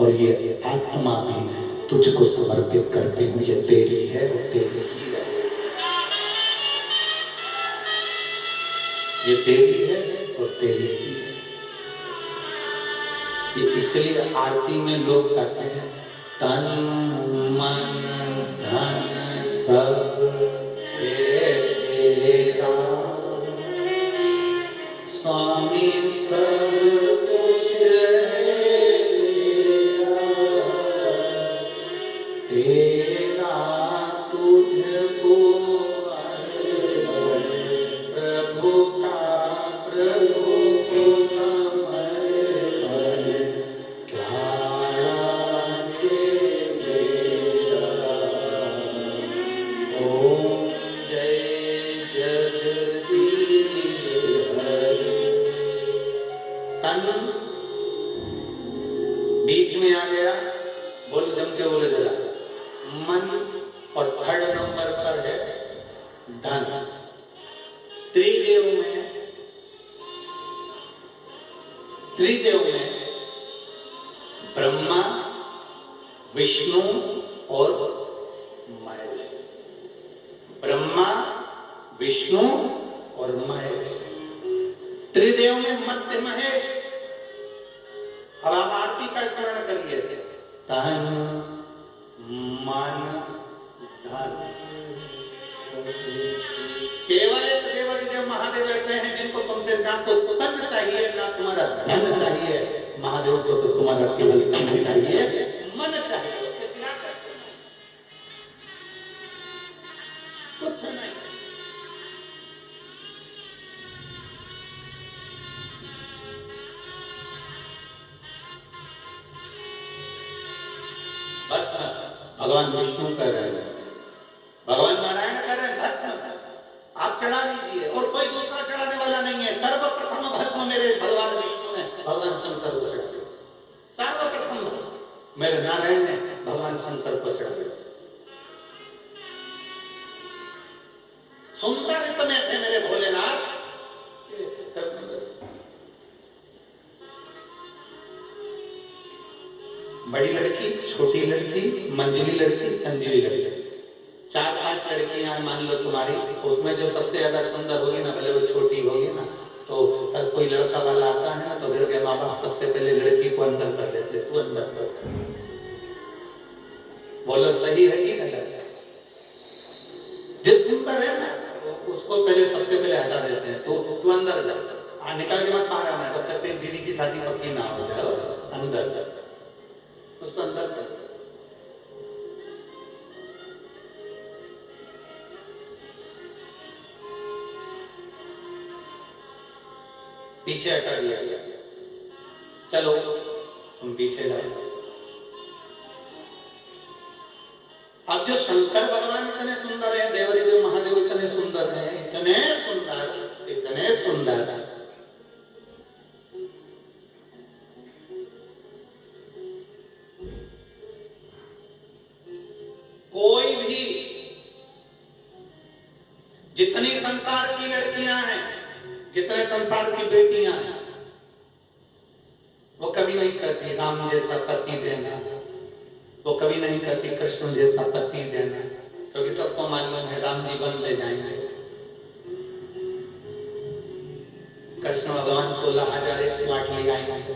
और ये आत्मा भी तुझको समर्पित करती हूँ। ये तेरी है और तेरी ही है, ये तेरी है और तेरी ही है। ये इसलिए आरती में लोग कहते हैं तन मन धन सब तेरा स्वामी, सब कुछ है तेरा, तुझको प्रभु का प्रभु को समर्पण, क्या तेरा। ओम जय जगदीश हरे। तन बीच में आ गया, बोल जम के बोले जरा। मन और थर्ड नंबर पर है धन। त्रिदेव में ब्रह्मा, विष्णु और महेश। ब्रह्मा, विष्णु और महेश, त्रिदेव में मध्य महेश। अब आप आरती का स्मरण करिए। तन मन धन। केवल एक देवाधिदेव महादेव ऐसे हैं जिनको तुमसे ना तो तन चाहिए ना तुम्हारा धन चाहिए। महादेव को तो तुम्हारा केवल तन चाहिए, मन चाहिए, उसके सिवा कुछ नहीं। बस भगवान विष्णु कर रहे हैं, भगवान नारायण कर रहे हैं भस्म, आप चढ़ा लीजिए और कोई दूसरा चढ़ाने वाला नहीं है। सर्वप्रथम भस्म मेरे भगवान विष्णु ने भगवान शंकर को चढ़ा दिया। सर्वप्रथम भस्म मेरे नारायण ने भगवान शंकर को चढ़ा दिया। सुंदर इतने थे मेरे भोलेनाथ। बड़ी लड़की, छोटी लड़की, मंझली लड़की, संजीवी लड़की, 4-5 लड़कियां मान लो तुम्हारी। उसमें जो सबसे ज्यादा सुंदर होगी ना, भले वो छोटी होगी ना, तो अगर कोई लड़का वाला आता है ना तो घर के माँ बाप सबसे पहले लड़की को अंदर कर देते, तू अंदर कर। बोलो सही है कि गलत? जो सुंदर है ना उसको पहले सबसे पहले हटा देते हैं, तो तू अंदर जा, निकल के मत बाहर आना, जब तक तेरी दीदी की शादी पक्की ना हो जाए। अंदर जा, उसको अंदर कर। पीछे हटा दिया गया, चलो तुम पीछे जाओ। अब जो शंकर भगवान इतने सुंदर है, देवाधिदेव महादेव इतने सुंदर हैं, इतने सुंदर, इतने सुंदर, कोई भी जितनी संसार की लड़कियां हैं, जितने संसार की बेटियां हैं, वो कभी नहीं करती राम जैसा पति देना, वो कभी नहीं करती कृष्ण जैसा पति देना, क्योंकि सबको मालूम है राम जी बन ले जाएंगे। कृष्ण भगवान 16,108 ले आएंगे,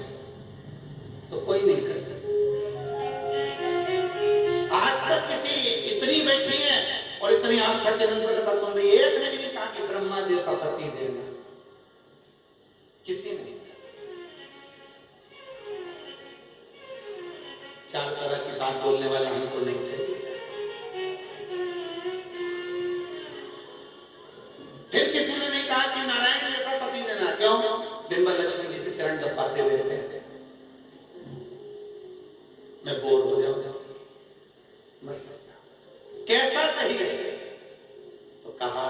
तो कोई नहीं करता। आज तक किसी इतनी बैठी है और इतनी आस्था चैनल पर कथा सुन रही है, एक ने भी नहीं कहा कि ब्रह्मा जैसा पति देना, किसी ने। 4 तरह की बात बोलने वाले हमको नहीं चाहिए। फिर किसी ने नहीं कहा कि नारायण जैसा पति देना, क्यों? बिंबर लक्ष्मण जी से चरण दबाते रहते हैं, मैं बोर हो जाऊंगा। कैसा चाहिए? तो कहा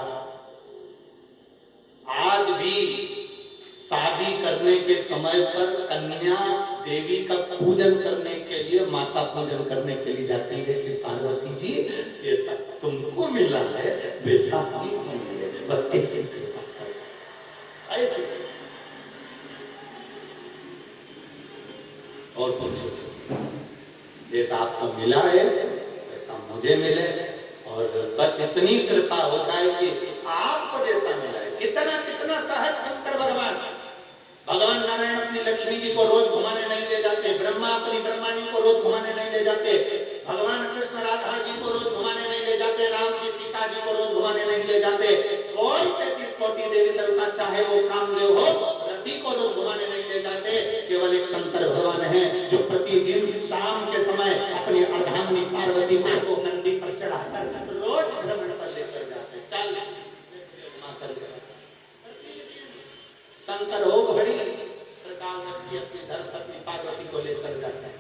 आज भी शादी करने के समय पर कन्या देवी का पूजन करने के लिए, माता पूजन करने के लिए जाती है कि पार्वती जी जैसा तुमको मिला है वैसा ही मिले, बस ऐसे ऐसे। और पूछो जैसा आपको मिला है वैसा मुझे मिले, और बस इतनी कृपा हो जाए कि आपको जैसा मिला है। कितना कितना सहज शंकर भगवान नारायण अपनी लक्ष्मी जी को रोज घुमाने नहीं ले जाते, ब्रह्मा अपनी ब्रह्माणी को रोज घुमाने नहीं ले जाते, भगवान कृष्ण राधा जी को रोज घुमाने नहीं ले जाते, राम जी सीता जी को रोज घुमाने नहीं ले जाते। कोई 33 कोटि देवी देवता चाहे वो कामदेव हो, रति को रोज घुमाने नहीं ले जाते। केवल एक शंकर भगवान है जो प्रतिदिन शाम के समय अपनी अर्धांगिनी पार्वती को नंदी पर चढ़ाकर रोज भ्रमण पर लेकर जाते। चल शंकर हो घड़ी अपनी धर्मपत्नी पार्वती को लेकर जाता है।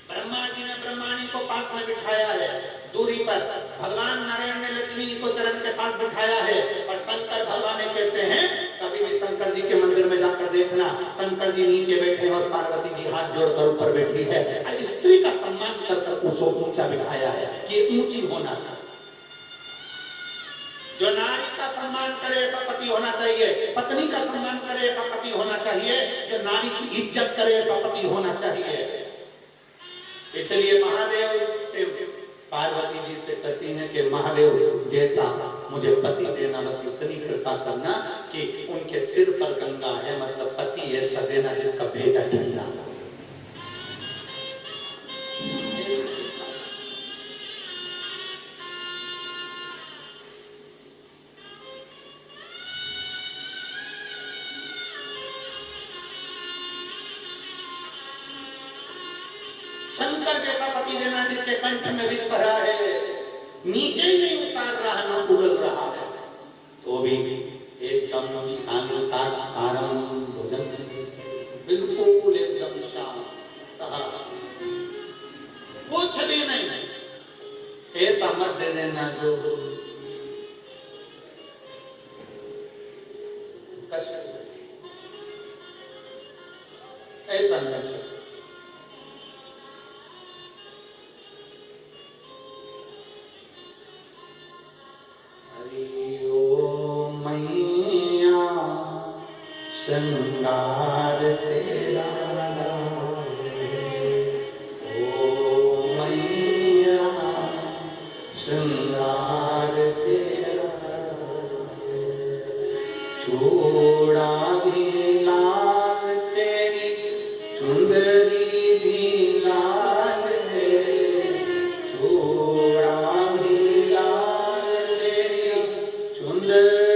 ब्रह्मा जी ने ब्रह्माणी को पास में बिठाया है दूरी पर, भगवान नारायण ने लक्ष्मी जी को चरण के पास बिठाया है। और शंकर भगवान कैसे हैं? कभी भी शंकर जी के मंदिर में जाकर देखना, शंकर जी नीचे बैठे और पार्वती जी हाथ जोड़कर ऊपर बैठी है। स्त्री का सम्मान कर ऊंचा बिठाया है कि ऊंची होना था। जो नारी का सम्मान करे ऐसा पति होना चाहिए, पत्नी का सम्मान करे ऐसा पति होना चाहिए, जो नारी की इज्जत करे ऐसा पति होना चाहिए। इसलिए महादेव से पार्वती जी से कहती हैं कि महादेव जैसा मुझे पति देना, बस इतनी कृपा करना कि उनके सिर पर गंगा है, मतलब पति ऐसा देना जिसका भेजा ठंडा। शंकर जैसा पति देना जिसके कंठ में विष भरा है, नीचे ही नहीं उतार रहा, ना उगल रहा है, तो भी एकदम शांताकारम भोजन, बिल्कुल एकदम शांत सहा, कुछ भी नहीं। ऐसा मत दे देना जो कष्ट, ऐसा नहीं। श्रृंगार तेरा ओ मैया, श्रृंगार तेरा, चूड़ा भी लाल तेरी, चुंदरी भी लाल है, चूड़ा भी लाल तेरी, चुंदरी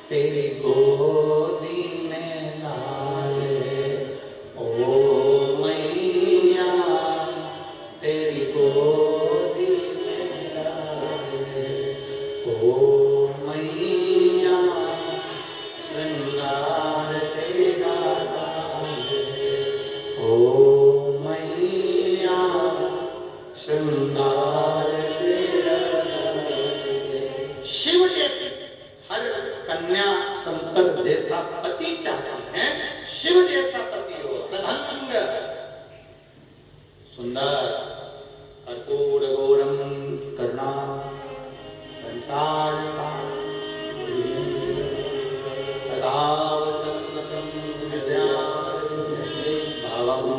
तेरी गोदी में लाल है, ओ मैया तेरी गोदी में लाल है, ओ मैया श्रृंगार तेरा लाल है, ओ मैया श्रृंगार तेरा लाल है। शिव जैसे हर कन्या शंकर जैसा पति चाहती है, शिव जैसा पति हो, सधंग सुंदर, कर्पूर गौरम करुणा संसार सदा वसंतम भावम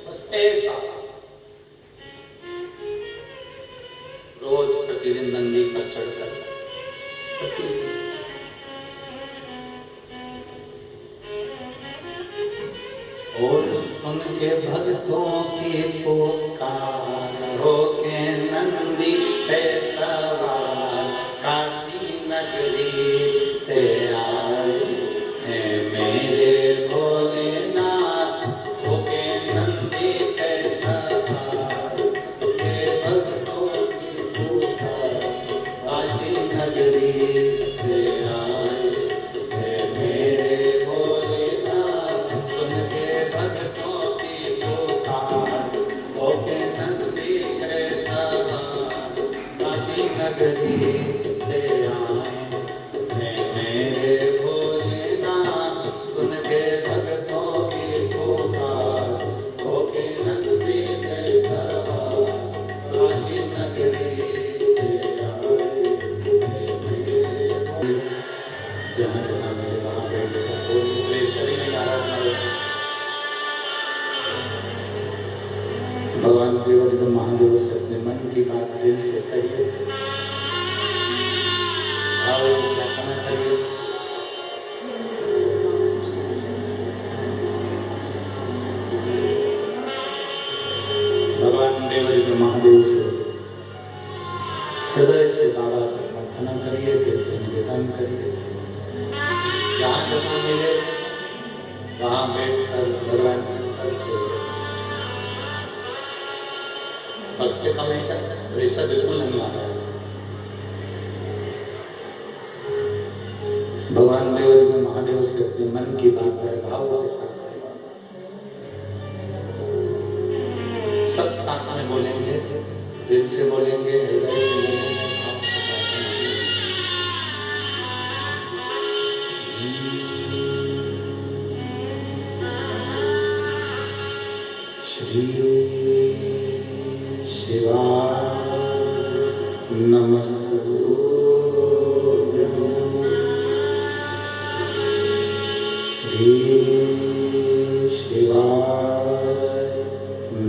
बस ऐसा रोज प्रतिदिन नंदी पर चढ़कर और सुन के भक्तों की पुकार, हो के नंदी पे सवार, काशी नगरी से आए हैं मेरे भोलेनाथ, हो के नंदी पे सवार, के भक्तों की पुकार, काशी नगरी से आए हैं मेरे भोलेनाथ, सुन के भक्तों की पुकार, हो के नंदी पे सवार, काशी नगरी से आए हैं मेरे भोलेनाथ, सुन के भक्तों की पुकार, हो के नंदी पे सवार, काशी नगरी कीर्तन करिए, जहाँ जहाँ मिले वहाँ बैठकर भगवान शंकर से पक्ष से कम नहीं करता, ऐसा बिल्कुल नहीं आ रहा है। भगवान देव महादेव से अपने मन की बात पर भाव के साथ सब साथ में बोलेंगे, दिल से बोलेंगे, हृदय से बोलेंगे, श्री शिवाय नमस्तु, श्री शिवाय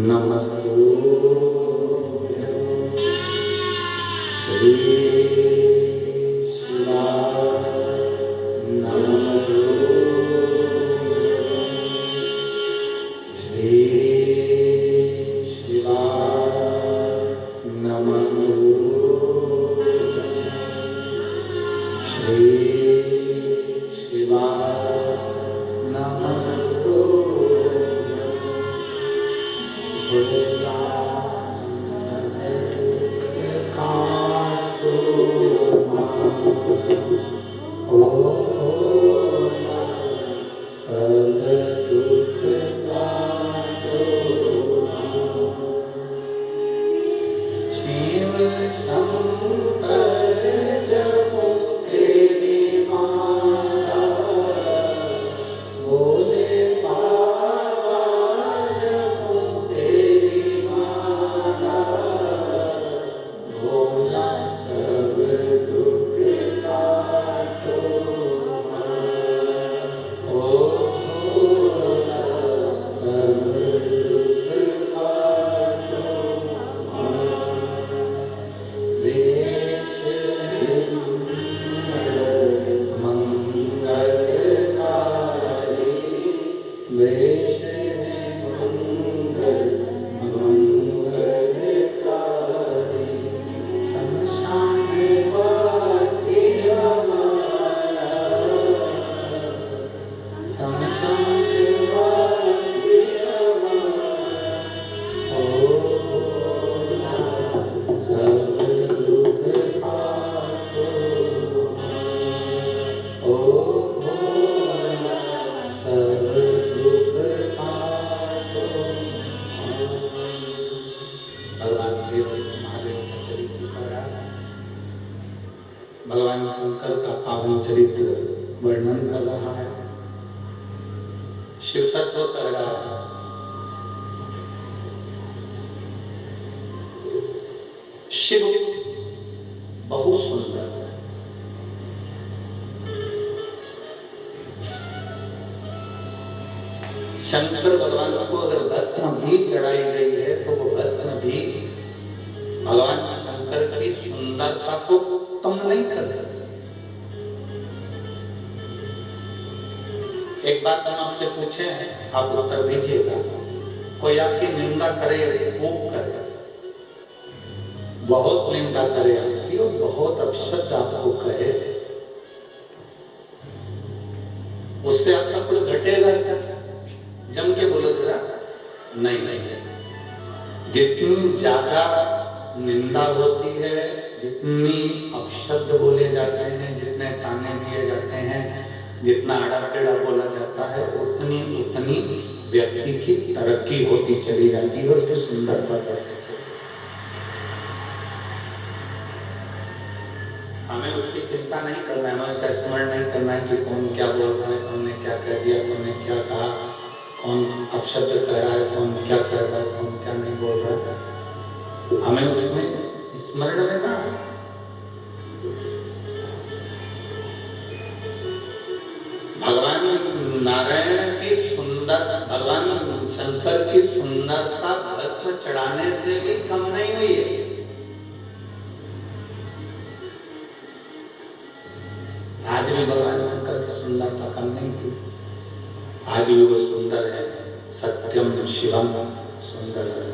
नमस्तु, श्री शिवाय नमस्तु, श्री भगवान शंकर का पावन चरित्र वर्णन कर रहा है, शिव तत्व कर रहा है। शिव बहुत सुंदर है, शंकर भगवान को अगर भस्म भी चढ़ाई गई है तो वो भस्म भी भगवान शंकर की सुंदरता को कम नहीं कर सकते। एक बात हम आपसे पूछे, आप उत्तर दीजिएगा। कोई आपकी निंदा करे, खूब करे, बहुत निंदा करे आपकी और बहुत अपशब्द आपको कहे, उससे आपका कुछ घटेगा क्या? जम के बोलो जरा। नहीं नहीं, जितनी ज्यादा निंदा होती है, जितनी अपशब्द बोले जाते हैं, जितने ताने दिए जाते हैं, जितना आड़ा टेढ़ा बोला जाता है, उतनी उतनी व्यक्ति की तरक्की होती चली जाती है और उसकी सुंदरता बढ़ती चली। हमें उसकी चिंता नहीं करना है, हमें उसका स्मरण नहीं करना है कि कौन क्या बोल रहा है, कौन ने क्या कह दिया, कौन ने क्या कहा, कौन अपशब्द कह रहा है, कौन क्या कह रहा है, कौन क्या नहीं बोल रहा है। हमें उसमें स्मरण रहना है। भगवान नारायण की सुंदर, भगवान शंकर की सुंदरता भस्म चढ़ाने से भी कम नहीं हुई है। आज भी भगवान शंकर की सुंदरता कम नहीं थी, आज भी वो सुंदर है। सत्यम शिवम सुंदर है,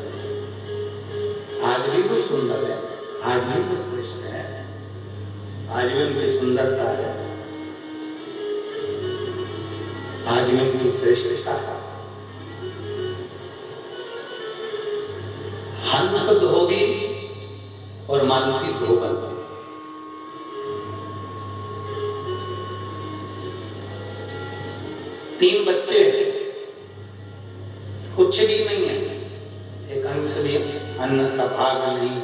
आज भी वो सुंदर है, आज भी वो श्रेष्ठ है, आज भी उनकी सुंदरता है, आज भी उनकी श्रेष्ठता है। हंस धोबी और मालती धोबन, तीन बच्चे, कुछ भी नहीं है, एक अंश भी अन्न का भाग नहीं,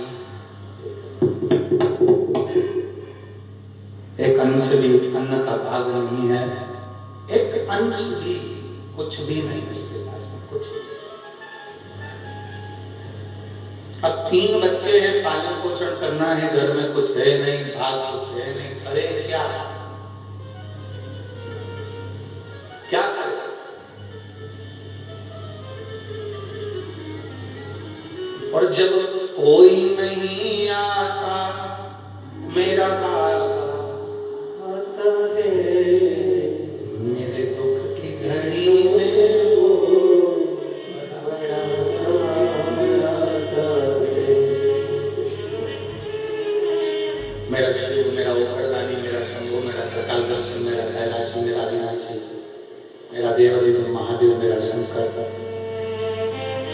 एक अंश भी अन्न का भाग नहीं है, एक अंश भी कुछ भी नहीं उसके पास में, कुछ भी। अब तीन बच्चे हैं, पालन पोषण करना है, घर में कुछ है नहीं, भाग कुछ है नहीं, करे क्या क्या करे? और जब कोई नहीं आता मेरा आता है, मेरे दुख की घड़ी में वो बड़ा आता है। मेरा शिव, मेरा ओखड़दानी, मेरा शंभु, मेरा सकाल दर्शन, मेरा कैलाशी, मेरा अविनाशी, मेरा देवादिदेव महादेव, मेरा शंकर,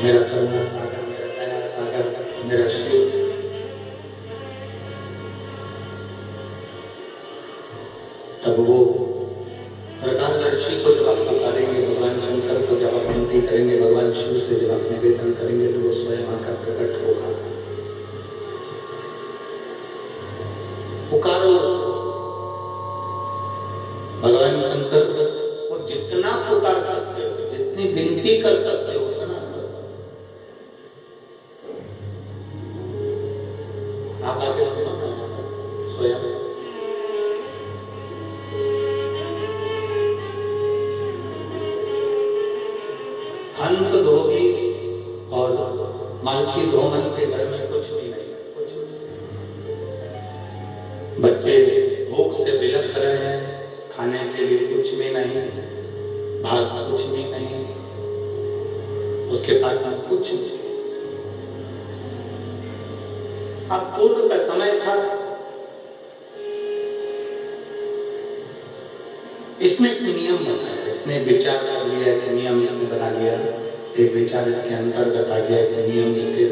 मेरा करुणा सागर, मेरा दया सागर, मेरा शिव। तब वो प्रकाशदर्शी को जब आप पुकारेंगे, भगवान शंकर को जब आप विनती करेंगे, भगवान शिव से जब आप निवेदन करेंगे, तो वो स्वयं आकर प्रकट होगा। पुकारो भगवान शंकर को, जितना पुकार सकते हो, जितनी विनती कर सकते हो उतना करो। आप आगे स्वयं हंस धोबी और मालती धोमन के घर में कुछ भी नहीं, कुछ नहीं। बच्चे भूख से बिलख रहे हैं, खाने के लिए कुछ भी नहीं, भाग कुछ भी नहीं, उसके पास में कुछ नहीं। अब पूर्व का समय था, इसने एक नियम बनाया, इसने विचार कर लिया, एक नियम इसने बना लिया, एक विचार इसके अंतर्गत आ गया, एक नियम इसके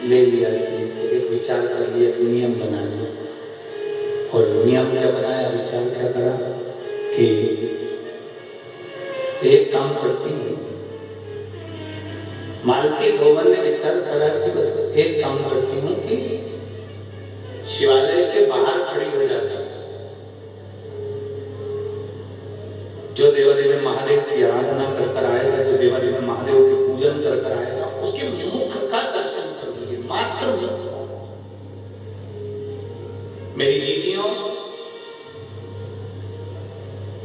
ले लिया, इसने एक विचार कर लिया, एक नियम बना लिया। और नियम क्या बनाया, विचार क्या करा कि एक काम करती हूँ, मालती धोबन ने विचार करा कि बस एक काम करती हूँ कि शिवालय के बाहर खड़ी हो जाती हूँ, जो देवादेव महादेव की आराधना कर आएगा, जो देवादेव महादेव के पूजन कर आएगा, उसके मुख का दर्शन कर लीजिए, मात्र मुख। मेरी जीजियों,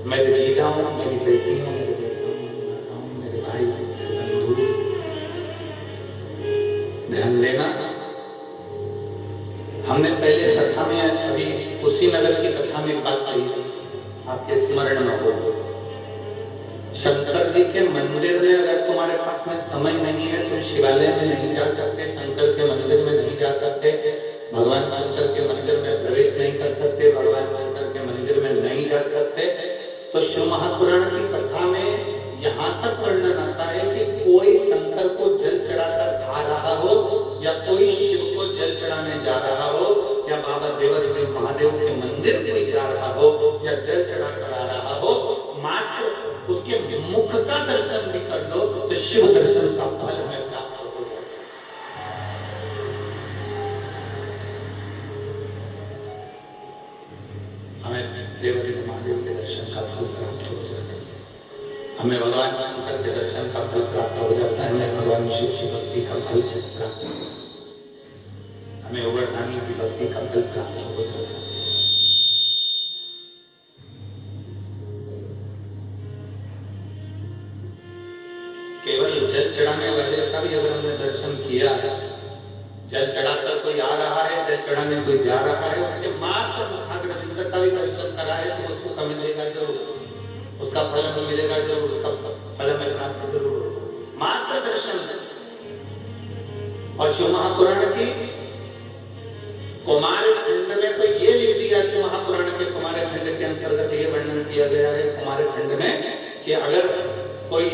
मेरे जीजा हूं, मेरी बेटी हूं, मेरे बेटा हूं, मेरे भाई, बंधु, ध्यान देना। हमने पहले कथा में, अभी कुशीनगर की कथा में बात कही थी, आपके स्मरण में हो। शंकर जी के मंदिर में अगर तुम्हारे पास में समय नहीं है, तुम शिवालय में नहीं जा सकते, शंकर के मंदिर में नहीं जा सकते, भगवान शंकर के मंदिर में प्रवेश नहीं कर सकते, भगवान शंकर के मंदिर में नहीं जा सकते, तो शिव महापुराण की कथा में यहाँ तक वर्णन आता है कि कोई शंकर को जल चढ़ाकर आ रहा हो, या कोई शिव को जल चढ़ाने जा रहा हो, या बाबा देवादेव महादेव के मंदिर कोई जा रहा हो, या जल चढ़ाकर आ रहा हो, मात्र उसके मुख का दर्शन भी कर लो तो शिव दर्शन का फल हमें प्राप्त हो जाए। हमें देवादेव महादेव के दर्शन का फल प्राप्त हो जाता है, हमें भगवान शंकर के दर्शन का फल प्राप्त हो जाता है, हमें भगवान शिव की भक्ति का फल प्राप्त हो जाता है, हमें ओवरधानी की भक्ति का फल प्राप्त हो जाता है। केवल जल चढ़ाने वाले का भी अगर हमने दर्शन किया है, जल चढ़ाकर कोई आ रहा है, जल चढ़ाने कोई जा रहा है, उसके मात्र मुखाग्र का भी दर्शन करा है तो उसको कम मिलेगा जरूर, उसका फल हमें मिलेगा जरूर, उसका फल हमें प्राप्त जरूर, मात्र दर्शन से। और शिव महापुराण की कुमार खंड में तो ये लिख दिया शिव महापुराण के कुमार खंड के अंतर्गत ये वर्णन किया गया है कुमार खंड में कि अगर कोई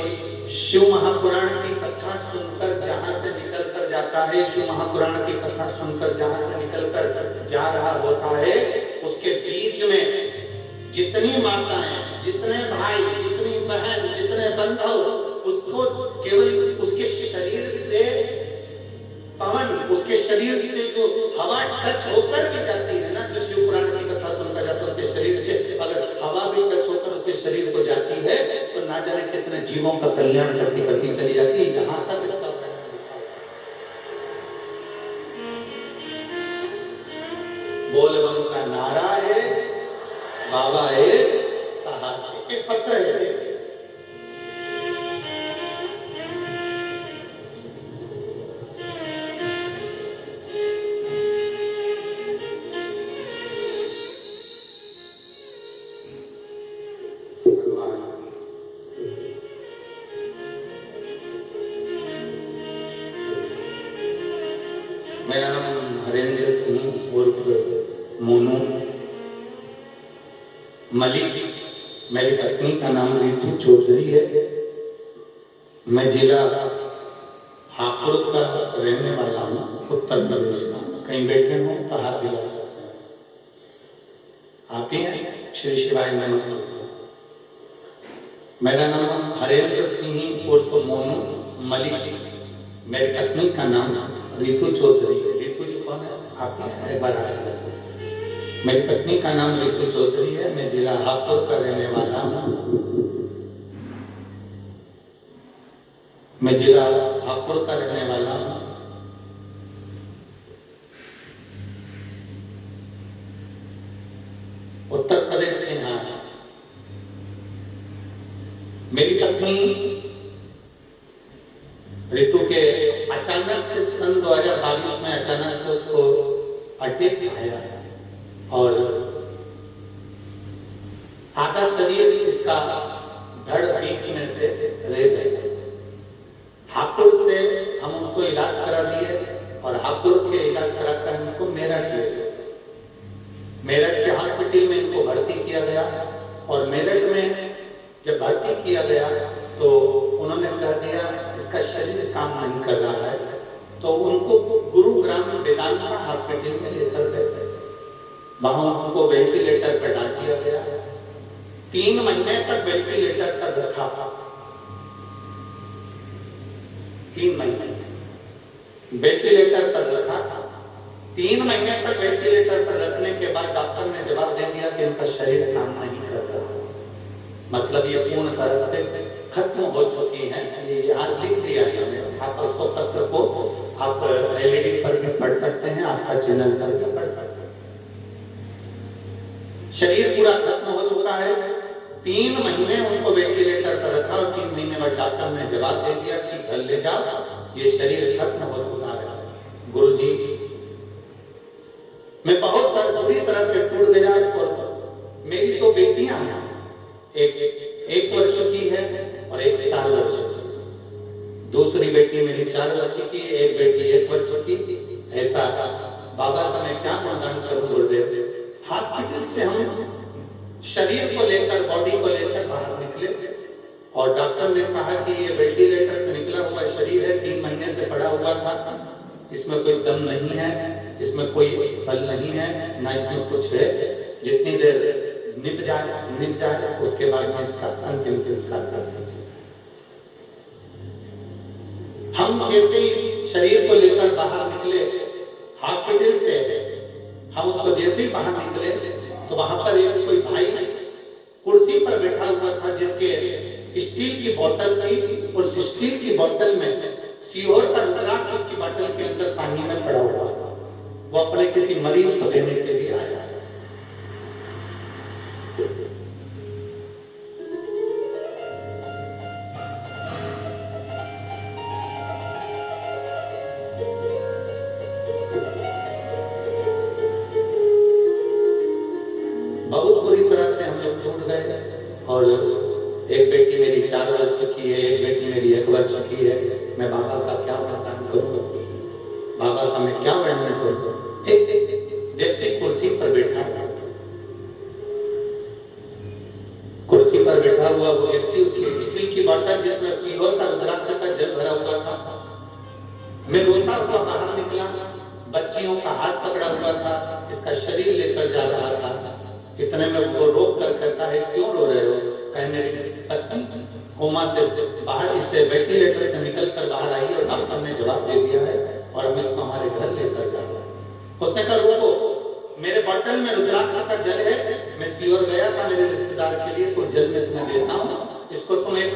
शिव महापुराण की कथा सुनकर जहां से निकल कर जाता है, शिव महापुराण की कथा सुनकर जहां से निकल कर जा रहा होता है, उसके बीच में जितनी माताएं, जितने भाई, जितनी बहन, जितने बंधु, उसको केवल उसके शरीर से पवन, उसके शरीर से जो हवा टच होकर के जाती है ना, जो शिव पुराण की कथा सुनकर जाता है, उसके शरीर से अगर हवा भी टच होकर उसके शरीर को जाती है तो ना जाने कितने जीवों का कल्याण करती करती चली जाती है। यहाँ तक इसका बोल बम का नारा है, बाबा एक सहारा। एक पत्र है, मेरा नाम हरेंद्र सिंह उर्फ मोनू मलिक, मेरी पत्नी का नाम रितु चौधरी है। मैं जिला हापुड़ का रहने वाला हूँ, उत्तर प्रदेश का। कहीं बैठे हो तो हाथ हिला सकते हैं। आप ही हैं? श्री शिवाय नमस्ते। मेरा नाम हरेंद्र सिंह उर्फ मोनू मलिक, मेरी पत्नी का नाम रितु चौधरी है। रितु जी कौन है? आप एक बार मेरी पत्नी का नाम रितु चौधरी है। मैं जिला हापुड़ का रहने वाला हूँ। मैं जिला हापुड़ का रहने वाला हूँ। उत्तर प्रदेश से यहाँ मेरी पत्नी रितु के अचानक से सन 2022 में अचानक से उसको अटैक आया और आधा शरीर इसका धड़ बीच में से रह गया। हापुड़ से हम उसको इलाज करा दिए और हापुड़ के इलाज कराकर हमको मेरठ ले गए। मेरठ के हॉस्पिटल में इनको भर्ती किया गया और मेरठ में जब भर्ती किया गया तो उन्होंने कह दिया इसका शरीर काम नहीं कर रहा है, तो उनको गुरुग्राम वेदांता हॉस्पिटल में लेकर गए। वहां उनको वेंटिलेटर पर डाल दिया गया। 3 महीने तक वेंटिलेटर पर रखा था। 3 महीने वेंटिलेटर पर रखा था। 3 महीने तक वेंटिलेटर पर रखने के बाद डॉक्टर ने जवाब दे दिया कि इनका शरीर काम नहीं कर रहा। मतलब ये पूर्ण तरह से खत्म हो चुकी है। ये यहाँ लिख दिया है, आप उसको पत्र को आप एलईडी पर भी पढ़ सकते हैं, आस्था चैनल पर भी पढ़ सकते हैं। शरीर पूरा खत्म हो चुका है। 3 महीने उनको वेंटिलेटर पर रखा और 3 महीने बाद डॉक्टर ने जवाब दे दिया कि घर ले जाओ, ये शरीर खत्म हो चुका है। गुरुजी, मैं बहुत बुरी तरह से टूट गया और मेरी 2 बेटियां हैं, एक वर्ष की है और एक 4 वर्ष की। दूसरी बेटी मेरी 4 वर्ष की, एक बेटी 1 वर्ष की। ऐसा बाबा का मैं क्या गुणगान करूं गुरुदेव। हॉस्पिटल से हम शरीर को लेकर, बॉडी को लेकर बाहर निकले और डॉक्टर ने कहा कि ये वेंटिलेटर से निकला हुआ शरीर है, 3 महीने से पड़ा हुआ था, इसमें कोई दम नहीं है, इसमें कोई बल नहीं है, ना इसमें कुछ है। जितनी देर निप जाए उसके बाद में इसका अंतिम संस्कार कर दीजिए। हम जैसे ही शरीर को लेकर बाहर निकले हॉस्पिटल से, हम उसको जैसे ही बाहर निकले तो वहां पर एक कोई भाई कुर्सी पर बैठा हुआ था जिसके स्टील की बोतल थी और स्टील की बोतल में सीहोर का रुद्राक्ष उसकी बोतल के अंदर पानी में पड़ा हुआ था। वो अपने किसी मरीज को देने के लिए आया। बहुत बुरी तरह से हम लोग टूट गए और एक बेटी मेरी 4 वर्ष की है, एक बेटी मेरी 1 वर्ष की है। मैं बाबा का क्या वर्णन करूं, बाबा का मैं क्या वर्णन करूं। एक व्यक्ति कुर्सी पर बैठा उसका शरीर लेकर जा रहा था। इतने में वो रोक कर कहता है, क्यों रो रहे हो? कहे मेरी पत्नी कोमा से बाहर, इससे वेंटिलेटर से निकल कर बाहर आई और डॉक्टर ने जवाब दे दिया है और हम इसको हमारे घर लेकर जा रहे हैं। उसने कहा रुको, मेरे बोतल में रुद्राक्ष का जल है, मैं सीहोर गया था मेरे रिश्तेदार के लिए, तो जल में तुम्हें देता हूँ, इसको तुम एक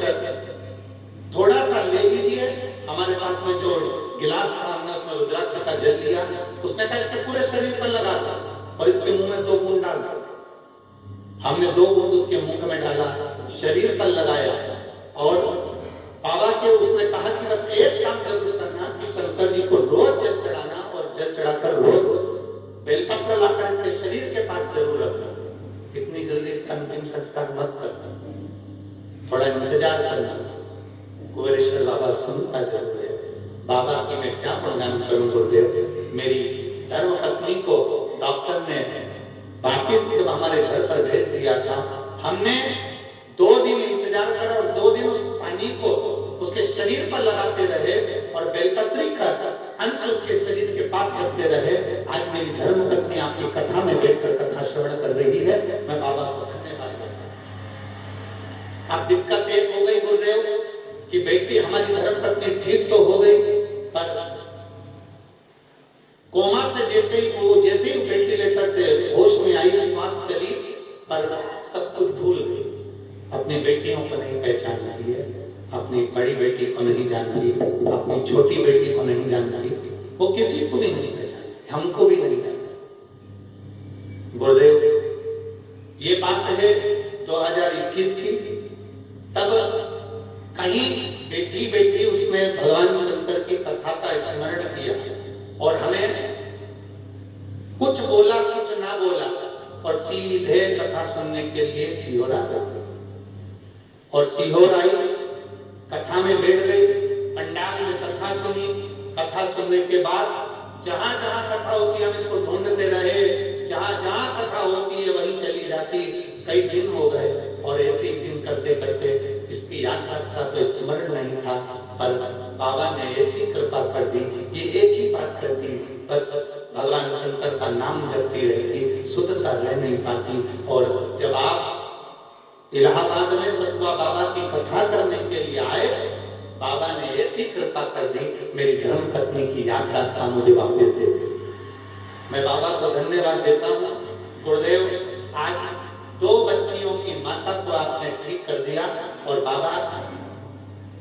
थोड़ा सा ले लीजिए। हमारे पास में जो गिलास था हमने उसमें रुद्राक्ष का जल लिया। उसने कहा इसके पूरे शरीर पर लगा था और इसके मुंह में 2 बूंद डाल। हमने 2 बूंद उसके मुंह में डाला, शरीर पर लगाया और बाबा के उसने कहा कि बस एक काम जरूर करना कि शंकर जी को रोज जल चढ़ाना और जल चढ़ाकर रोज बेलपत्र लाकर इसके शरीर के पास जरूर रखना। इतनी जल्दी इसका अंतिम संस्कार मत करना, थोड़ा इंतजार करना। कुबेरेश्वर बाबा सुनता जरूर है। बाबा की मैं क्या गुणगान करूं गुरुदेव। मेरी धर्म पत्नी को डॉक्टर ने वापिस जब हमारे घर पर भेज दिया था, हमने 2 दिन इंतजार करा और 2 दिन उस पानी को उसके शरीर पर लगाते रहे और बेलपत्री का अंश उसके शरीर के पास रखते रहे। आज मेरी धर्म पत्नी आपकी कथा में बैठकर कथा श्रवण कर रही है। मैं बाबा को धन्यवाद करता हूं। अब दिक्कत एक हो गई गुरुदेव कि बेटी हमारी धर्म पत्नी ठीक तो हो गई, पर कोमा से जैसे ही वेंटिलेटर से होश में आई, श्वास चली, पर सब कुछ भूल गई। अपनी बेटियों को नहीं पहचानती है, अपनी बड़ी बेटी को नहीं जानती, अपनी छोटी बेटी को नहीं जानती, वो किसी को भी नहीं पहचानती, हमको भी नहीं जानती। गुरुदेव ये बात है 2021 की। तब कहीं बेटी उसमें भगवान शंकर की कथा का स्मरण किया और हमें कुछ बोला कुछ ना बोला और सीधे कथा सुनने के लिए सीहोर आ गए। और सीहोर आई, कथा में बैठ गई, पंडाल में कथा सुनी। कथा सुनने के बाद जहां जहां कथा होती है हम इसको ढूंढते रहे, जहां जहां कथा होती है वहीं चली जाती। कई दिन हो गए और ऐसे ही दिन करते करते इसकी याददाश्त तो स्मरण नहीं था, पर बाबा ने ऐसी कृपा कर दी कि एक ही बात करती, बस भगवान शंकर का नाम जपती रहती, शुद्धता रह नहीं पाती। और जब आप इलाहाबाद में सतुआ बाबा की कथा करने के लिए आए, बाबा ने ऐसी कृपा कर दी, मेरी धर्म पत्नी की याददाश्त मुझे वापस दे दी। मैं बाबा को धन्यवाद देता हूँ। गुरुदेव आज 2 बच्चियों की माता को आपने ठीक कर दिया और बाबा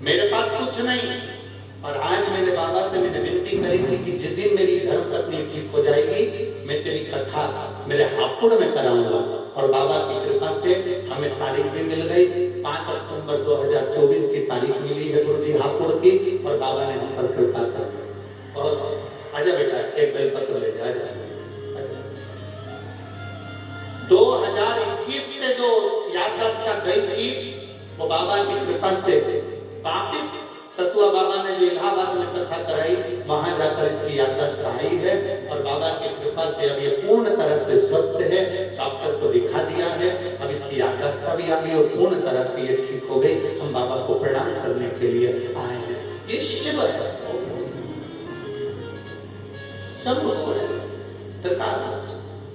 मेरे पास कुछ नहीं, और आज मेरे बाबा से मैंने विनती करी थी कि जिस दिन मेरी धर्म पत्नी ठीक हो जाएगी मैं तेरी कथा मेरे हापुड़ में कराऊंगा। और बाबा की कृपा से हमें तारीख भी मिल गई, 5 अक्टूबर 2024 की तारीख मिली है गुरुजी हापुड़ की, और बाबा ने हम पर कृपा कर दी। और आजा बेटा एक बेलपत्र ले जा। 2021 से जो याददाश्त गई थी वो बाबा की कृपा से वापिस सतुआ बाबा ने जो इलाहाबाद में कथा कराई वहां जाकर इसकी याददाश्त आई है। और बाबा की कृपा से अब ये पूर्ण तरह से स्वस्थ है, डॉक्टर को दिखा दिया है, अब इसकी याददाश्त भी आ गई और पूर्ण तरह से ये ठीक हो गई। हम बाबा को प्रणाम करने के लिए आए हैं। ये शिव है, शंभु है, त्रिकाल,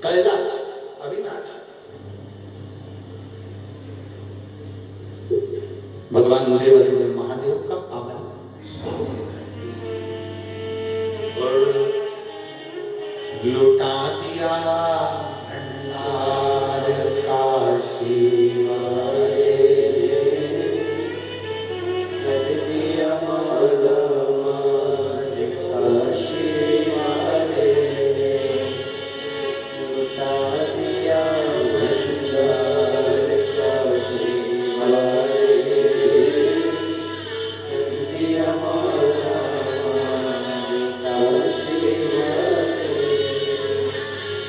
कैलाश, अविनाश। भगवान देवाधिदेव महादेव का पावन और लुटा दिया भंडार काशी वाले, कर दिया माला काशी वाले, लुटा दिया भंडार काशी वाले।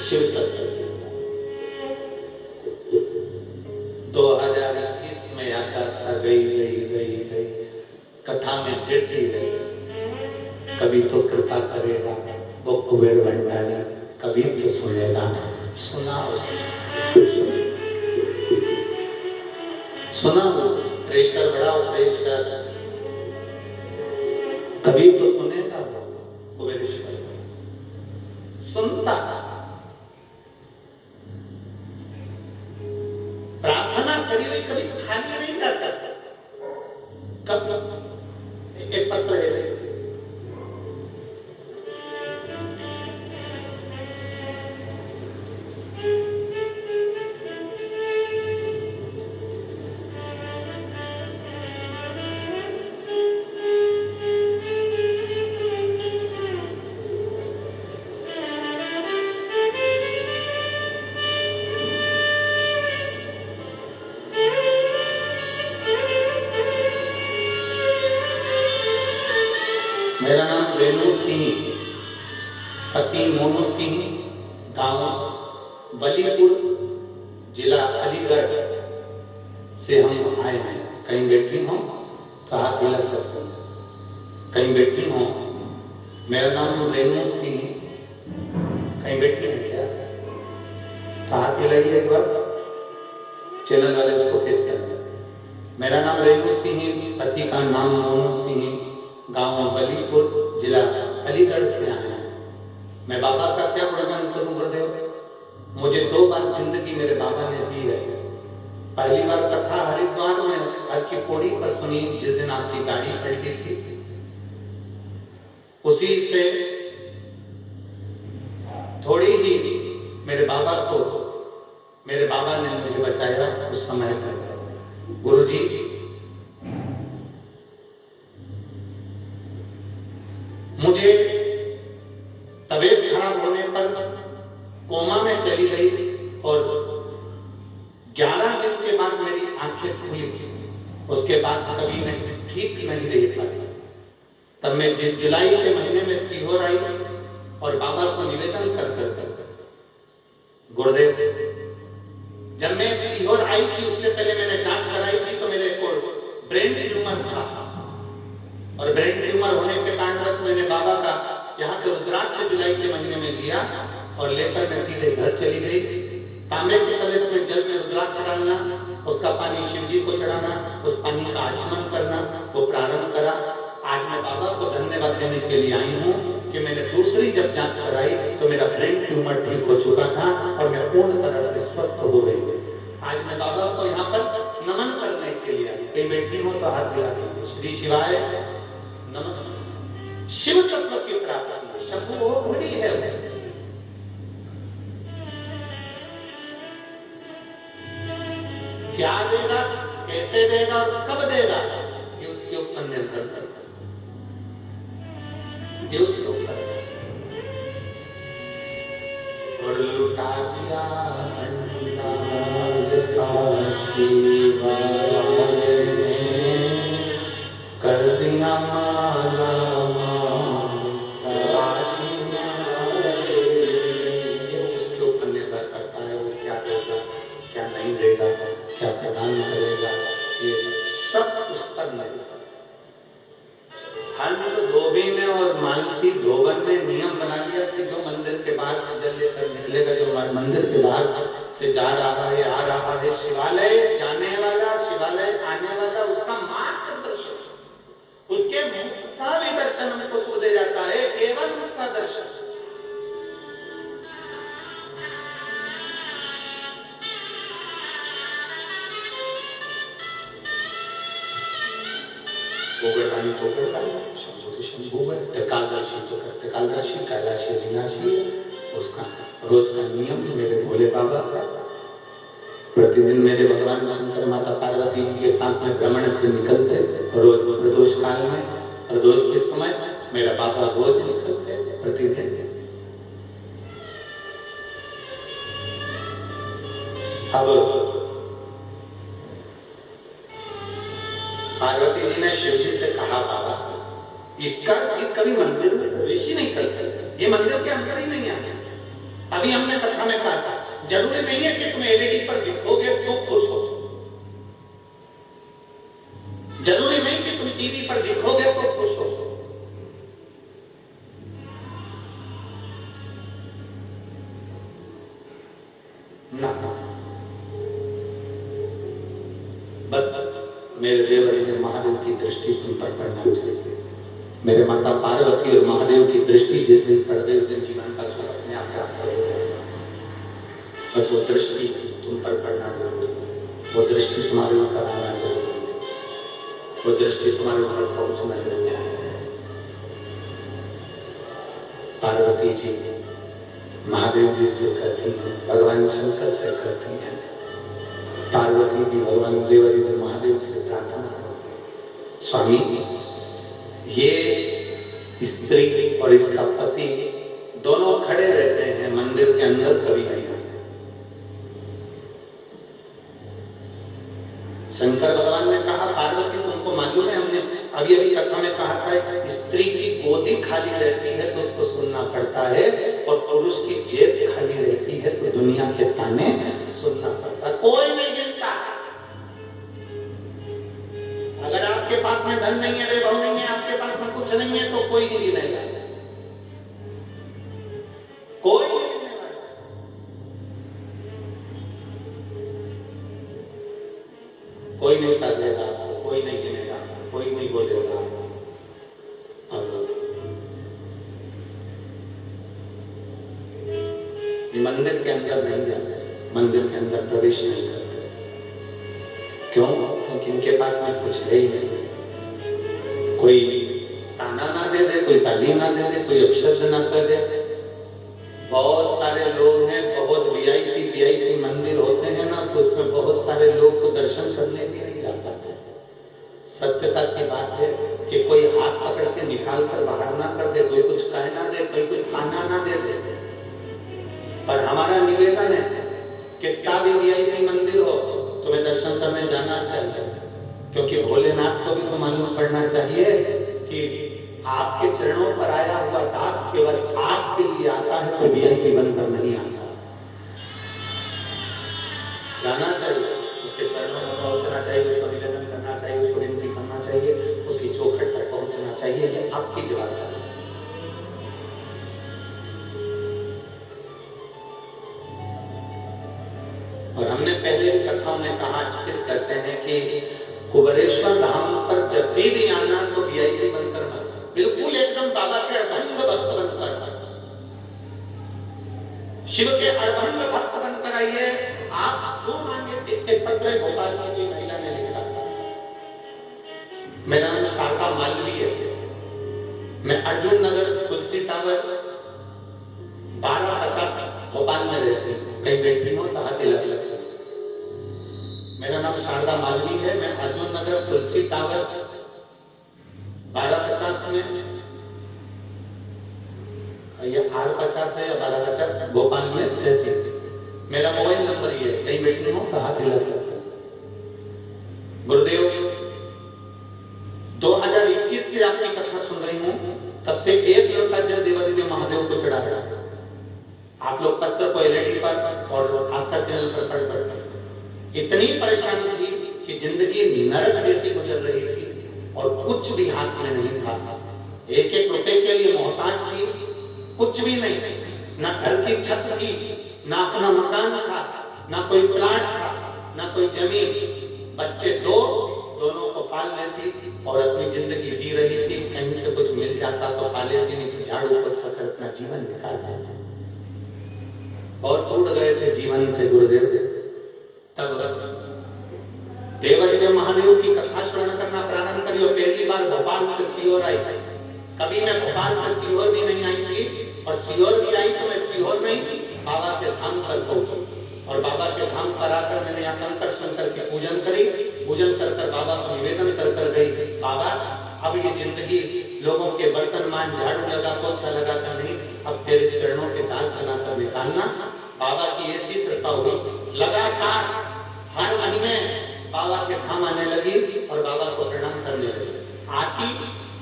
शिव सत्य 2021 में याददाश्त गई, कथा में गिरती गई। कभी तो कृपा करेगा वो कुबेर भंडारी, कभी तो सुनेगा, सुना उसे, सुना उसे, प्रेशर बढ़ाओ प्रेशर, कभी तो सुनेगा वो कुबेरेश्वर। सुनता करी हुई कभी खाली नहीं जा सकता। कब एक पत्र है, मेरा नाम रेणु सिंह, पति मोनू सिंह, गांव बलीपुर, जिला अलीगढ़ से हम आए हैं। कहीं बैठी हूँ तो हाथ हिला सकते हैं, कहीं बैठी हूँ। मेरा नाम रेणु सिंह, कहीं बैठी है क्या? तो हाथ हिलाइए एक बार, चैनल वाले उसको खींच कर। मेरा नाम रेणु सिंह, पति का नाम मोनू सिंह, गांव बलीपुर, जिला अलीगढ़ से आए हैं। मैं बाबा का क्या गुणगान करूं गुरुदेव? मुझे 2 बार जिंदगी मेरे बाबा ने दी है। पहली बार कथा हरिद्वार में हर की पौड़ी पर सुनी, जिस दिन आपकी गाड़ी पलटी थी। उसी से थोड़ी ही मेरे बाबा ने मुझे बचाया उस समय पर। गुरुजी मुझे तबीयत खराब होने पर कोमा में चली गई और 11 दिन के बाद मेरी आंखें खुली। उसके बाद कभी मैं ठीक नहीं रह पाई। तब मैं जुलाई के महीने में सीहोर आई और बाबा को निवेदन कर गुरुदेव, जब मैं सीहोर आई थी उससे पहले मैंने जांच कराई थी तो मेरे को ब्रेन ट्यूमर था और ब्रेन ट्यूमर होने के कारणवश मैंने बाबा का यहाँ से रुद्राक्ष जुलाई के महीने में लिया और लेकर मैं सीधे घर चली गई। तांबे के कलश में जल में रुद्राक्ष डालना, उसका पानी शिव जी को चढ़ाना, उस पानी का आचमन करना, वो प्रारंभ करा। आज मैं बाबा को धन्यवाद देने के लिए आई हूँ कि मैंने दूसरी जब जांच कराई तो मेरा ब्रेन ट्यूमर ठीक हो चुका था और मैं पूर्ण तरह से स्वस्थ हो गई। आज मैं बाबा को यहाँ पर नमन करने के लिए आई। कहीं बैठी हो तो हाथ दिला दीजिए। श्री शिवाय नमस्कार। शिव तत्व की प्राप्ति शंभु वो बड़ी है। क्या देगा, कैसे देगा और कब देगा, ये उसके ऊपर निर्भर करता है। ये उसके ऊपर है। और लुटा दिया अंदाज का शिवाय ने, कर दिया माला उसके ऊपर निर्भर करता है। वो क्या देगा, क्या नहीं देगा, क्या प्रदान करेगा, ये सब उस पर निर्भर। हंस धोबी ने और मालती धोबन ने नियम बना लिया कि जो मंदिर के बाहर से जल लेकर निकलेगा, जो मंदिर के बाहर से जा रहा है, आ रहा है, शिवालय जाने वाला, शिवालय आने वाला, उसका मात्र दर्शन, उसके मुख का भी दर्शन हमको सो दे जाता है, केवल उसका दर्शन। गोगरदानी गोगरदानी, शंभु तो शंभु है, त्रिकालदर्शी तो त्रिकालदर्शी, कैलाशी अविनाशी। उसका रोज का नियम मेरे भोले बाबा का। प्रतिदिन मेरे भगवान शंकर माता पार्वती जी के साथ में भ्रमण से निकलते, रोज प्रदोष काल में, प्रदोष के समय मेरा बाबा रोज निकलते प्रतिदिन। अब पार्वती जी ने शिव जी से कहा, बाबा इसका कभी मंदिर में प्रवेश ही नहीं करते, ये मंदिर के अंदर ही नहीं आते। अभी हमने कथा में कहा था, जरूरी नहीं है कि तुम एलईडी पर दिखोगे तो खुश हो, जरूरी नहीं कि तुम टीवी पर दिखोगे तो खुश हो। ना, बस मेरे देवर ने महादेव की दृष्टि तुम पर पड़ना चाहिए। मेरे माता पार्वती और महादेव की दृष्टि जिस दिन पड़ गई, उस दिन जीवन का सुख अपने आप प्राप्त हो जाएगा। बस वो दृष्टि तुम पर पड़ना जरूरी है। वो दृष्टि तुम्हारे ऊपर आना जरूरी है, वो दृष्टि तुम्हारे ऊपर पहुंचना जरूरी है। पार्वती जी महादेव जी से कहती हैं, भगवान शंकर से कहती हैं, पार्वती जी भगवान देवादिदेव महादेव से प्रार्थना करती, स्वामी ये स्त्री और इसका पति दोनों खड़े रहते हैं, मंदिर के अंदर कभी नहीं आते। शंकर भगवान ने कहा, पार्वती तुमको मालूम है, हमने अभी अभी कथा में कहा था, स्त्री की गोदी खाली रहती है तो उसको सुनना पड़ता है, और पुरुष की जेब खाली रहती है तो दुनिया के ताने सुनना पड़ता है। कोई नहीं गिनता। अगर आपके पास में धन नहीं है, वैभव नहीं है, आपके पास में कुछ नहीं है, तो कोई नहीं गिनेगा, कोई नहीं गिनेगा। कोई नहीं साधेगा आपको, कोई नहीं गिनेगा, कोई नहीं बोलेगा। मंदिर के अंदर नहीं जाते, मंदिर के अंदर प्रवेश नहीं करते। क्यों? क्योंकि इनके पास में कुछ है ही नहीं। कोई ताना ना दे दे, कोई ताली ना दे दे, कोई अपशब्द ना कर दे। बहुत सारे लोग हैं, बहुत वीआईपी मंदिर होते हैं ना, तो उसमें बहुत सारे लोग को दर्शन करने भी नहीं जा पाते। सत्यता की बात है कि कोई हाथ पकड़ के निकाल कर बाहर ना कर दे, कोई कुछ कह ना दे, कोई कुछ खाना ना दे दे। पर हमारा निवेदन है, कितना भी वीआईपी मंदिर हो, तुम्हें दर्शन करने जाना चाहिए, क्योंकि भोलेनाथ को भी तो मालूम पड़ना चाहिए कि आपके चरणों पर आया हुआ दास केवल आपके लिए आता है, तो वीआईपी बनकर नहीं आता। जाना चाहिए, उसके चरणों में पहुंचना चाहिए, उसको निवेदन करना चाहिए, उसको विनती करना चाहिए, उसकी चौखट तक पहुंचना चाहिए। ये आपकी जवाबदारी। और हमने पहले भी कथाओं में कहा, फिर कहते हैं कि कुबेरेश्वर धाम पर जब भी आना तो वीआईपी बनकर आना, बिल्कुल एकदम बाबा के अड़भंग भक्त बनकर, शिव के अड़भंग भक्त बनकर आइए। आप जो मांगे, एक पत्र भोपाल की कोई महिला ने लिखा, मेरा नाम शारदा मालवी है, मैं अर्जुन नगर तुलसी टावर 1250 भोपाल में रहती हूँ, कहीं बैठी हो तो हाथ हिला सकते। मेरा नाम शारदा मालवी है, मैं अर्जुन नगर तुलसी टावर 1250 में, ये 850 है या 1250 भोपाल में रहती हूँ। मेरा मोबाइल नंबर ये है, कहीं बैठी हो तो हाथ हिला सकते। गुरुदेव 2021 से आपकी कथा सुन रही हूँ, तब से एक लोटा जल देवादिदेव महादेव को चढ़ा रहा। आप लोग पत्र को एलईडी पर और आस्था चैनल पर पढ़ सकते हैं। इतनी परेशानी थी कि जिंदगी नरक जैसी गुजर रही थी और कुछ भी हाथ में नहीं था। एक एक रुपए के लिए मोहताज थी, कुछ भी नहीं, ना घर की छत थी, ना अपना मकान था, ना कोई प्लाट था, ना कोई जमीन। बच्चे दोनों को पाल लेती और अपनी जिंदगी जी रही थी। कहीं से कुछ मिल जाता तो पा लेती, नहीं तो झाड़ू पोछा कर अपना जीवन निकाल देती। और टूट गए थे जीवन से गुरुदेव। तब देवादिदेव महादेव की कथा श्रवण करना प्रारंभ करी और पहली बार भोपाल से सीहोर आई। कभी मैं भोपाल से सीहोर भी नहीं आई थी, और सीहोर भी आई तो मैं सीहोर में बाबा के धाम पर पहुंची। और बाबा के धाम पर आकर मैंने यहाँ कंकर शंकर की पूजन करी। पूजन कर कर बाबा को निवेदन कर कर गई, बाबा अब ये जिंदगी लोगों के बर्तन मान झाड़ू लगा पोछा लगा कर नहीं, अब तेरे चरणों के दास बनाकर निकालना। बाबा की ऐसी कृपा हुई, लगातार हर महीने बाबा के धाम आने लगी और बाबा को प्रणाम करने लगी। आती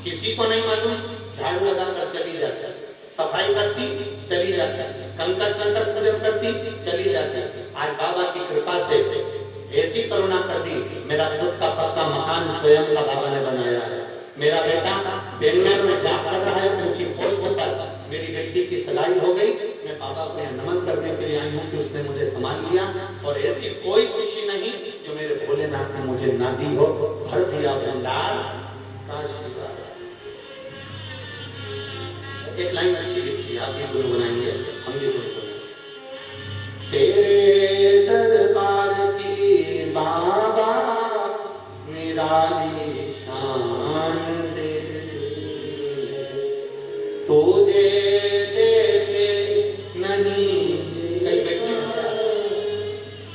किसी को नहीं मालूम, झाड़ू लगाकर चली जाती, सफाई करती चली जाती, कंकर शंकर पूजन करती चली जाती। आज बाबा की कृपा से ऐसी करुणा कर दी, मेरा खुद का पक्का मकान स्वयं का बाबा ने बनाया है। मेरा बेटा बेंगलोर में जॉब कर रहा है, ऊंची पोस्ट पर। मेरी बेटी की सगाई हो गई, मैं बाबा को नमन करने के लिए आई हूँ कि उसने मुझे संभाल लिया। और ऐसी कोई खुशी नहीं जो मेरे भोलेनाथ ने मुझे ना दी हो। भर दिया भंडार का शिकार। एक लाइन अच्छी लिखी, आप भी गुनगुनाएंगे, हम भी गुनगुनाएंगे। तेरे दरबार की बाबा निराली शान दे, तुझे देते नहीं। कई बैठे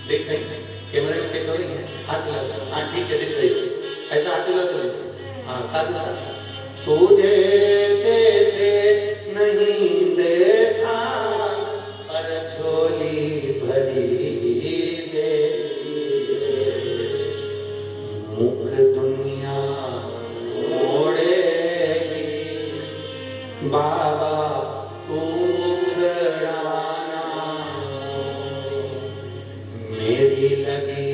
देख रहे कैमरे में कैसे हो रही है, हाथ लगा, हाँ ठीक है दिख रही है, ऐसा हाथ लगा तो हाँ साथ तुझे देते नहीं देखा, पर झोली भरी दे, मुख दुनिया ओढ़ेगी बाबा तू मुखड़ाना, मेरी लगी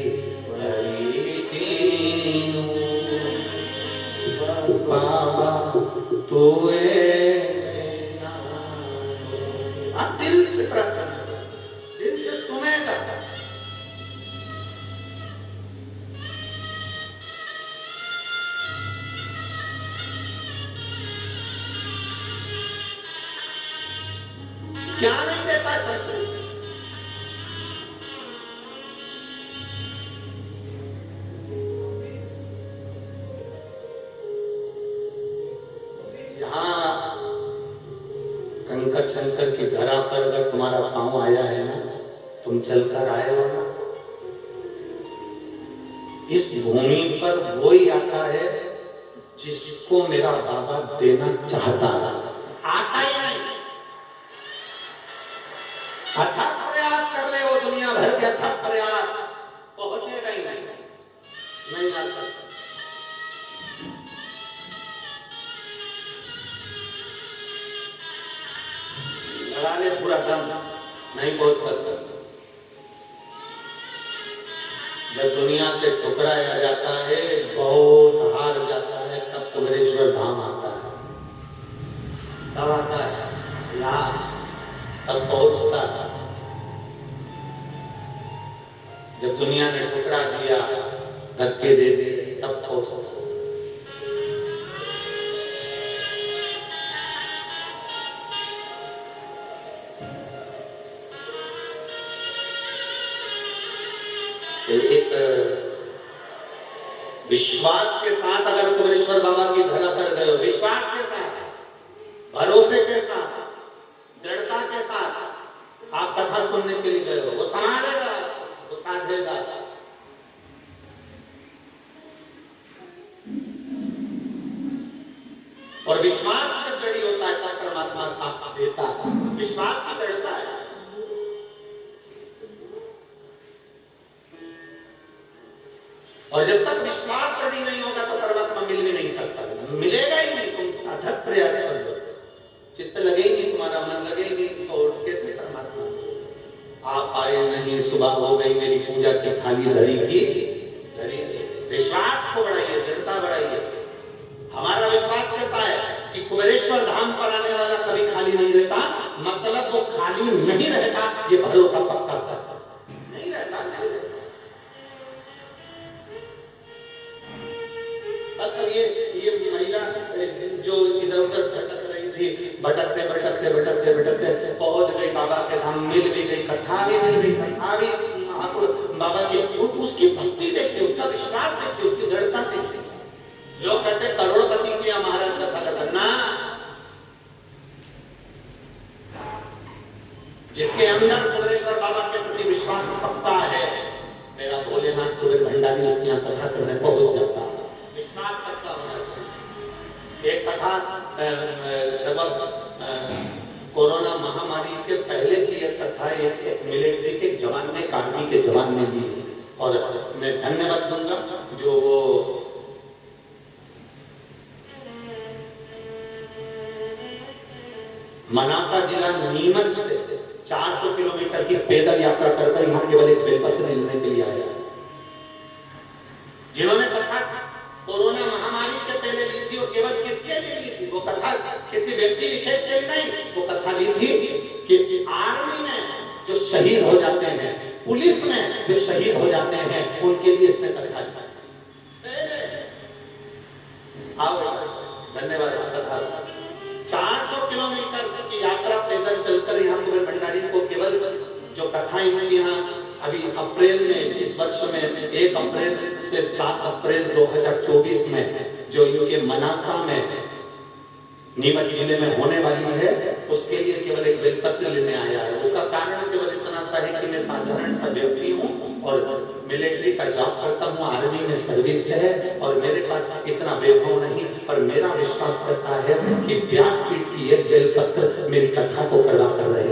भरी तीनों, बाबा तू दिल से प्रार्थना, दिल से सुनेगा। क्या नहीं देता सच, कंकर शंकर की धरा पर अगर तुम्हारा पांव आया है ना, तुम चलकर आए हो ना, इस भूमि पर वो ही आता है जिसको मेरा बाबा देना चाहता है। आता ही नहीं, अथक प्रयास कर ले वो दुनिया भर के अथक प्रयास, पहुंचेगा ही नहीं आ सकता। लगा ले पूरा दम, नहीं पहुंच सकता। जब दुनिया से ठुकराया जाता है, बहुत हार जाता है, तब कुबेरेश्वर धाम आता है, तब आता है लाभ, तब पहुंचता है। जब दुनिया ने ठुकरा दिया, धक्के दे दिए, तब पहुंचता है। एक विश्वास के साथ अगर कुबेरेश्वर बाबा की धरा पर गए हो, विश्वास के साथ, भरोसे के साथ, दृढ़ता के साथ आप कथा सुनने के लिए गए हो, वो संभालेगा, वो साथ देगा। और विश्वास जब जड़ी होता है तब परमात्मा साथ देता है। विश्वास की दृढ़ता है। और जब तक विश्वास दृढ़ नहीं होगा तो परमात्मा मिल भी नहीं सकता, मिलेगा ही नहीं। तुम अथक प्रयास कर लो, चित्त लगेगी, तुम्हारा मन लगेगी, तो कैसे परमात्मा आप आए नहीं। सुबह हो गई, मेरी पूजा की थाली धरी की धरी। विश्वास को बढ़ाइए, दृढ़ता बढ़ाइए। हमारा विश्वास कहता है कि कुबेरेश्वर धाम पर आने वाला कभी खाली नहीं रहता, मतलब वो खाली नहीं रहता, ये भरोसा पक्का नहीं रहता, नहीं रहता। ये महिला जो इधर उधर भटक रही थी, भटकते भटकते भटकते भटकते पहुंच गई बाबा के धाम, मिल भी गई, कथा भी मिल गई, कथा भी बाबा की, उसकी भक्ति देखते, उसका विश्वास देखते, उसकी दृढ़ता देखते। लोग कहते करोड़पति किया महाराज कथा करना, जिसके अंदर कुबेरेश्वर बाबा के प्रति विश्वास पक्का है, मेरा भोलेनाथ कुबेर भंडारी उसके यहाँ कथा करने पहुंच जाता है। विश्वास पक्का होना चाहिए। एक कथा लगभग कोरोना महामारी के पहले की एक कथा एक मिलिट्री के जवान ने, आर्मी के जवान ने दी, और मैं धन्यवाद दूंगा जो वो मनासा जिला नीमच से 400 किलोमीटर की पैदल यात्रा कर यहाँ केवल एक बेलपत्र लेने के लिए आया, जिन्होंने कथा कोरोना महामारी के पहले ली थी। और केवल किसके लिए ली थी वो कथा? किसी व्यक्ति विशेष के लिए नहीं, वो कथा ली थी कि आर्मी में जो शहीद हो जाते हैं, पुलिस में जो शहीद हो जाते हैं, उनके लिए इसने कथा दी। धन्यवाद। कथा 400 किलोमीटर की यात्रा पैदल चलकर यहाँ कुबेर भंडारी को केवल जो कथा इन्होंने यहाँ अभी अप्रैल में इस वर्ष में 1 अप्रैल से 7 अप्रैल 2024 में जो इनके मनासा में नीमच जिले में होने वाली है, उसके लिए केवल एक बेलपत्र लेने आया है। उसका कारण केवल इतना सा है कि मैं साधारण सा व्यक्ति हूँ और मिलिट्री का जॉब करता हूँ, आर्मी में सर्विस है और मेरे पास इतना वैभव नहीं, पर मेरा विश्वास करता है कि व्यासपीठ की एक बेलपत्र मेरी कथा को करवा कर रहे